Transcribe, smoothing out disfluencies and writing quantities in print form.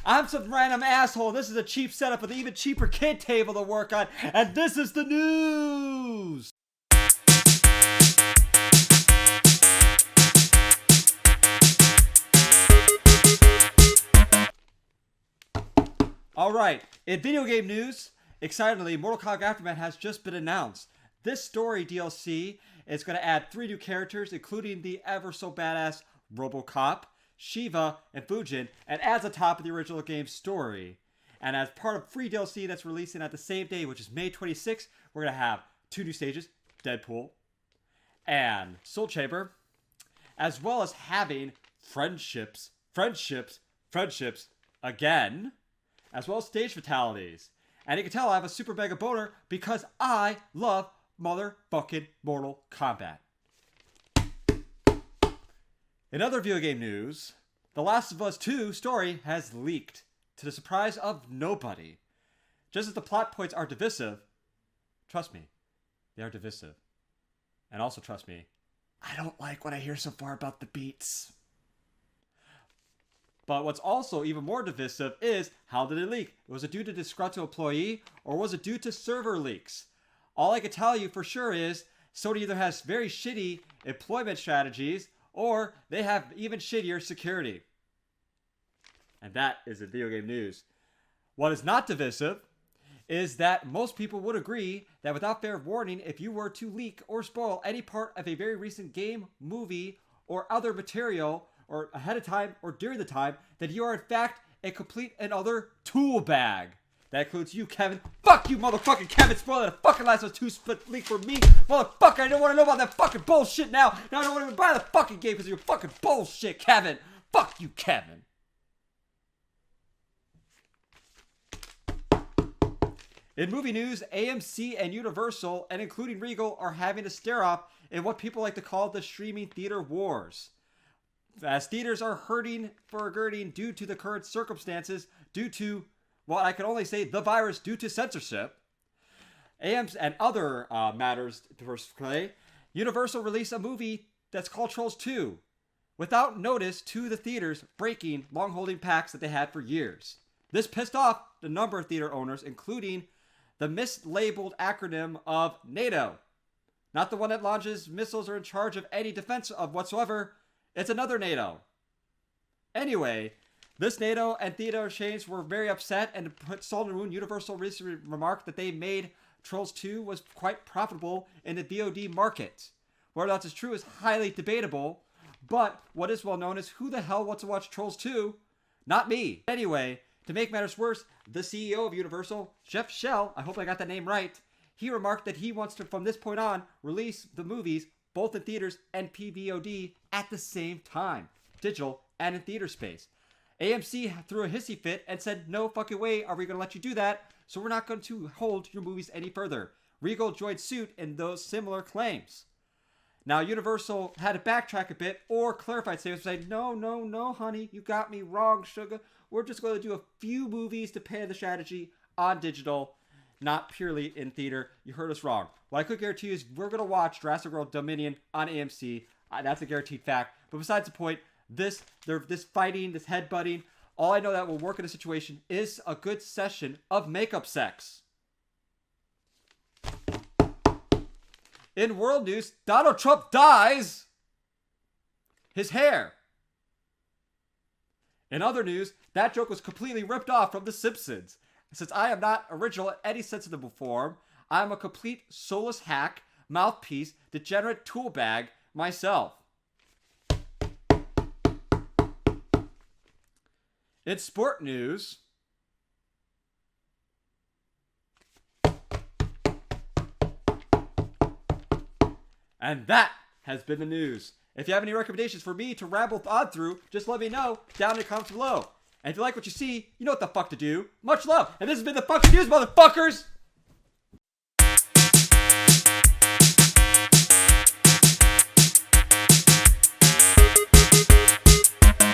I'm some random asshole. This is a cheap setup with an even cheaper kid table to work on. And this is the news. Alright, in video game news, excitedly, Mortal Kombat Aftermath has just been announced. This story DLC is going to add 3 new characters, including the ever so badass RoboCop, Shiva, and Fujin, and adds on top of the original game's story. And as part of free DLC that's releasing at the same day, which is May 26th, we're going to have 2 new stages, Deadpool and Soul Chamber, as well as having friendships again, as well as stage fatalities. And you can tell I have a super mega boner because I love motherfucking Mortal Kombat. In other video game news, The Last of Us 2 story has leaked, to the surprise of nobody. Just as the plot points are divisive, trust me, they are divisive. And also trust me, I don't like what I hear so far about the beats. But what's also even more divisive is, how did it leak? Was it due to disgruntled employee, or was it due to server leaks? All I can tell you for sure is, Sony either has very shitty employment strategies, or they have even shittier security. And that is the video game news. What is not divisive is that most people would agree that without fair warning, if you were to leak or spoil any part of a very recent game, movie, or other material, or ahead of time, or during the time, that you are in fact a complete and utter tool bag. That includes you, Kevin. Fuck you, motherfucking Kevin, spoiling the fucking Last of Us 2 split leak for me. Motherfucker, I don't want to know about that fucking bullshit now. Now I don't want to even buy the fucking game because of your fucking bullshit, Kevin. Fuck you, Kevin. In movie news, AMC and Universal, and including Regal, are having a stare-off in what people like to call the streaming theater wars. As theaters are hurting for a girding due to the current circumstances, due to, well, I can only say the virus, due to censorship, AMC and other matters to play, Universal released a movie that's called Trolls 2, without notice to the theaters, breaking long-holding pacts that they had for years. This pissed off the number of theater owners, including the mislabeled acronym of NATO. Not the one that launches missiles or in charge of any defense of whatsoever. It's another NATO. Anyway, this NATO and theater chains were very upset, and to put salt in the wound, Universal recently remarked that they made Trolls 2 was quite profitable in the VOD market. Whether that is true is highly debatable, but what is well known is, who the hell wants to watch Trolls 2? Not me. Anyway, to make matters worse, the CEO of Universal, Jeff Shell, I hope I got that name right, he remarked that he wants to, from this point on, release the movies both in theaters and PVOD at the same time, digital and in theater space. AMC threw a hissy fit and said, no fucking way are we going to let you do that, so we're not going to hold your movies any further. Regal joined suit in those similar claims. Now, Universal had to backtrack a bit or clarify statements, say, no, honey, you got me wrong, sugar. We're just going to do a few movies to pay the strategy on digital, not purely in theater. You heard us wrong. What I could guarantee you is we're going to watch Jurassic World Dominion on AMC. That's a guaranteed fact. But besides the point, this fighting, this headbutting, all I know that will work in a situation is a good session of makeup sex. In world news, Donald Trump dyes his hair. In other news, that joke was completely ripped off from The Simpsons. Since I am not original in any sense of the form, I am a complete soulless hack, mouthpiece, degenerate tool bag myself. In sport news, and that has been the news. If you have any recommendations for me to ramble on through, just let me know down in the comments below. And if you like what you see, you know what the fuck to do. Much love, and this has been the fucking news, motherfuckers!